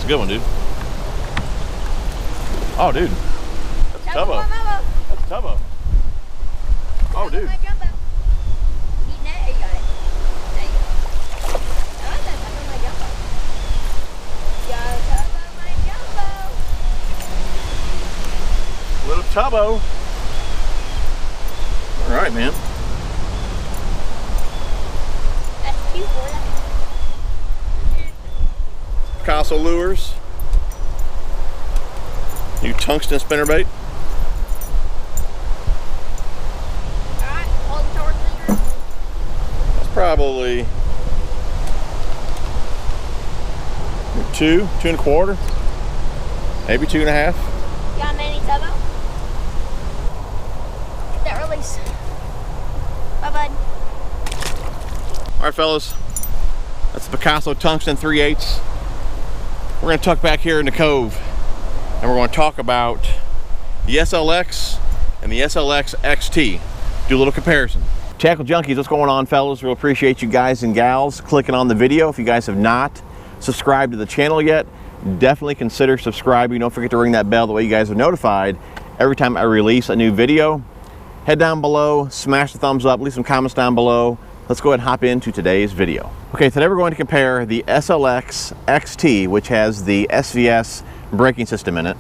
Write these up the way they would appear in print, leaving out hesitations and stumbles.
a good one, dude. Oh, dude. That's a tubbo. That's a tubbo. Oh, dude. Little tubbo. All right, man. That's cute, boy. Picasso lures. New tungsten spinnerbait. Alright, hold the torch leader. That's probably 2.25, maybe 2.5. Got a mini tubbo. Get that release. Bye, bud. All right, fellas. That's the Picasso tungsten 3/8. We're gonna tuck back here in the cove and we're gonna talk about the SLX and the SLX XT. Do a little comparison. Tackle Junkies, what's going on, fellas? We'll appreciate you guys and gals clicking on the video. If you guys have not subscribed to the channel yet, definitely consider subscribing. Don't forget to ring that bell, that way you guys are notified every time I release a new video. Head down below, smash the thumbs up, leave some comments down below. Let's go ahead and hop into today's video. Okay, today we're going to compare the SLX XT, which has the SVS braking system in it,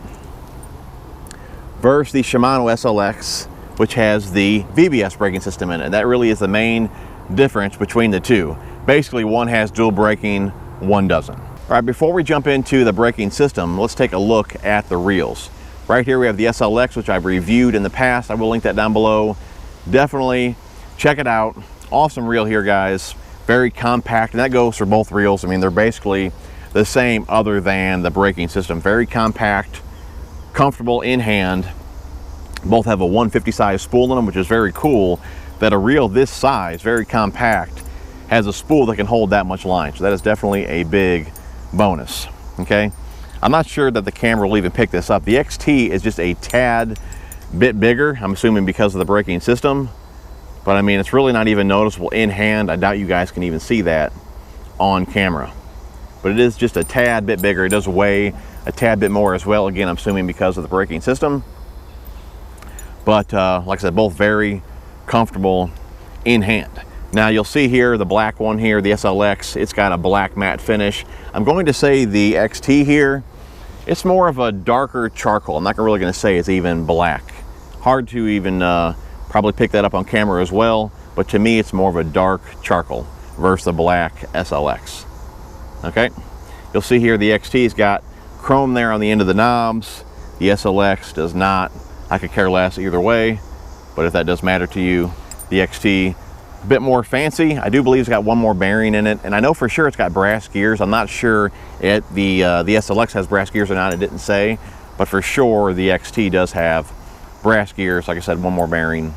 versus the Shimano SLX, which has the VBS braking system in it. That really is the main difference between the two. Basically, one has dual braking, one doesn't. All right, before we jump into the braking system, let's take a look at the reels. Right here we have the SLX, which I've reviewed in the past. I will link that down below. Definitely check it out. Awesome reel here, guys. Very compact, and that goes for both reels. I mean, they're basically the same other than the braking system. Very compact, comfortable in hand. Both have a 150 size spool in them, which is very cool that a reel this size, very compact, has a spool that can hold that much line. So that is definitely a big bonus, okay? I'm not sure that the camera will even pick this up. The XT is just a tad bit bigger, I'm assuming because of the braking system. But I mean, it's really not even noticeable in hand. I doubt you guys can even see that on camera. But it is just a tad bit bigger. It does weigh a tad bit more as well. Again, I'm assuming because of the braking system. But like I said, both very comfortable in hand. Now you'll see here the black one here, the SLX, it's got a black matte finish. I'm going to say the XT here, it's more of a darker charcoal. I'm not really going to say it's even black. Hard to even probably pick that up on camera as well, but to me it's more of a dark charcoal versus the black SLX. Okay, you'll see here the XT's got chrome there on the end of the knobs. The SLX does not. I could care less either way, but if that does matter to you, the XT a bit more fancy. I do believe it's got one more bearing in it, and I know for sure it's got brass gears. I'm not sure the SLX has brass gears or not. It didn't say, but for sure the XT does have brass gears. Like I said, one more bearing.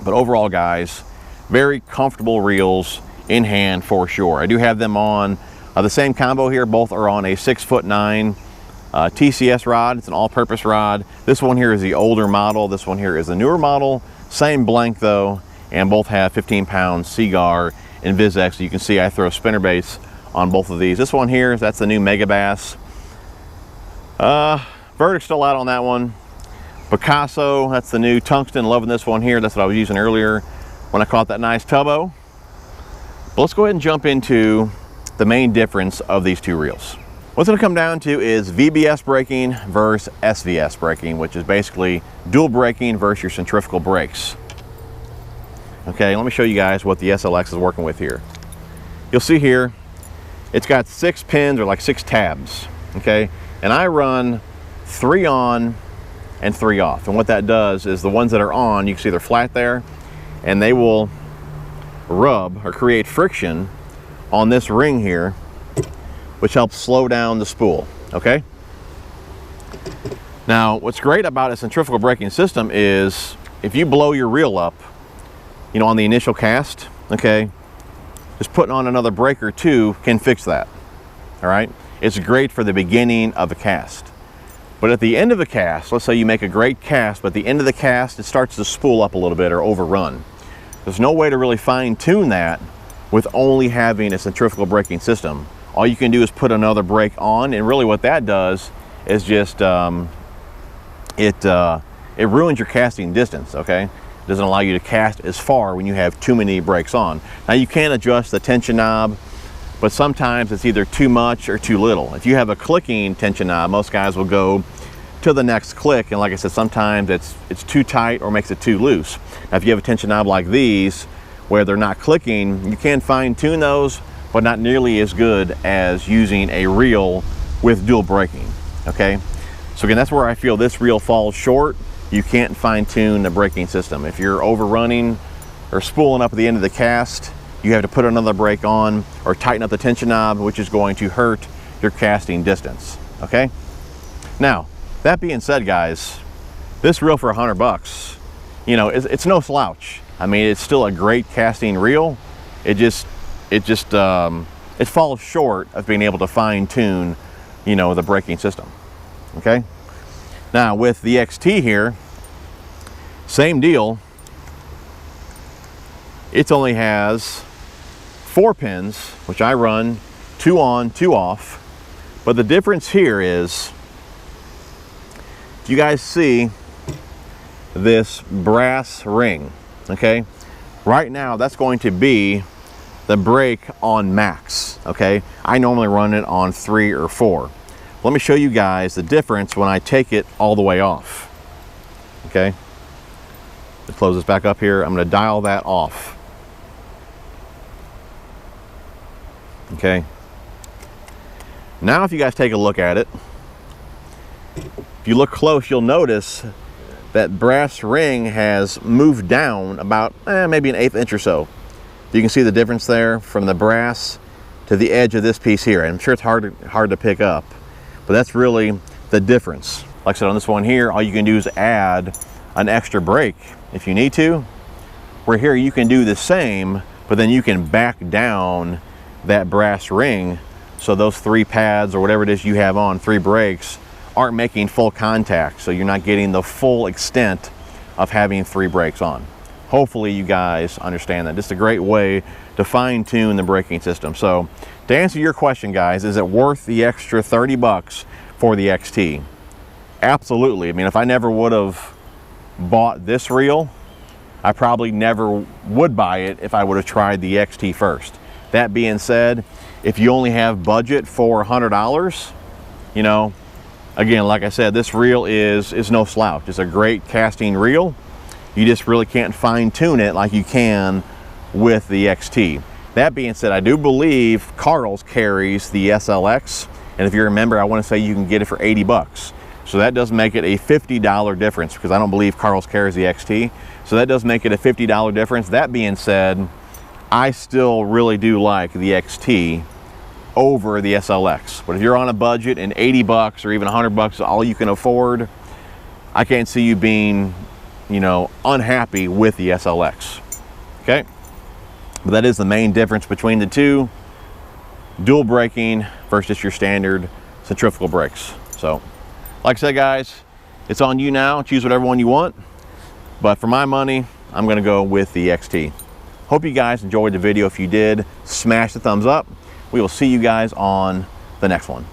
But overall, guys, very comfortable reels in hand for sure. I do have them on the same combo here. Both are on a 6'9" TCS rod. It's an all-purpose rod. This one here is the older model. This one here is the newer model. Same blank though, and both have 15-pound Seaguar and VizX. You can see I throw spinnerbaits on both of these. This one here, that's the new Mega Bass. Verdict's still out on that one. Picasso, that's the new tungsten. Loving this one here. That's what I was using earlier when I caught that nice tubbo. But let's go ahead and jump into the main difference of these two reels. What's going to come down to is VBS braking versus SVS braking, which is basically dual braking versus your centrifugal brakes. Okay, let me show you guys what the SLX is working with here. You'll see here, it's got 6 pins or like 6 tabs, okay? And I run 3 on and 3 off. And what that does is the ones that are on, you can see they're flat there, and they will rub or create friction on this ring here, which helps slow down the spool, okay? Now, what's great about a centrifugal braking system is if you blow your reel up, you know, on the initial cast, okay, just putting on another brake or two can fix that, all right? It's great for the beginning of a cast. But at the end of the cast, let's say you make a great cast, but at the end of the cast, it starts to spool up a little bit or overrun. There's no way to really fine tune that with only having a centrifugal braking system all you can do is put another brake on, and really what that does is just it ruins your casting distance. Okay, it doesn't allow you to cast as far when you have too many brakes on. Now you can adjust the tension knob, but sometimes it's either too much or too little. If you have a clicking tension knob, most guys will go to the next click, and like I said, sometimes it's too tight or makes it too loose. Now if you have a tension knob like these where they're not clicking, you can fine tune those, but not nearly as good as using a reel with dual braking. Okay, so again, that's where I feel this reel falls short. You can't fine tune the braking system. If you're overrunning or spooling up at the end of the cast, you have to put another brake on or tighten up the tension knob, which is going to hurt your casting distance. Okay, now that being said, guys, this reel for $100, you know, it's no slouch. I mean, it's still a great casting reel. It falls short of being able to fine tune, you know, the braking system. Okay, now with the XT here, same deal. It only has 4 pins, which I run 2 on, 2 off. But the difference here is, you guys see this brass ring. Okay, right now that's going to be the brake on max. Okay, I normally run it on 3 or 4. Let me show you guys the difference when I take it all the way off. Okay, let's close this back up here. I'm going to dial that off. Okay, now if you guys take a look at it, if you look close, you'll notice that brass ring has moved down about maybe 1/8 inch or so. You can see the difference there from the brass to the edge of this piece here. I'm sure it's hard to pick up, but that's really the difference. Like I said, on this one here, all you can do is add an extra brake if you need to. Where here you can do the same, but then you can back down that brass ring so those 3 pads or whatever it is you have on, 3 brakes, aren't making full contact, so you're not getting the full extent of having 3 brakes on. Hopefully you guys understand that. Just a great way to fine tune the braking system. So to answer your question, guys, is it worth the extra $30 for the XT? Absolutely. I mean, if I never would have bought this reel, I probably never would buy it if I would have tried the XT first. That being said, if you only have budget for $100, you know, again, like I said, this reel is no slouch. It's a great casting reel. You just really can't fine tune it like you can with the XT. That being said, I do believe Karl's carries the SLX, and if you remember, I want to say you can get it for $80. So that does make it a $50 difference, because I don't believe Karl's carries the XT. So that does make it a $50 difference. That being said, I still really do like the XT over the SLX. But if you're on a budget and $80 or even $100 is all you can afford, I can't see you being, you know, unhappy with the SLX. Okay, but that is the main difference between the two: dual braking versus your standard centrifugal brakes. So like I said, guys, it's on you now. Choose whatever one you want, but for my money, I'm going to go with the XT. Hope you guys enjoyed the video. If you did, smash the thumbs up. We will see you guys on the next one.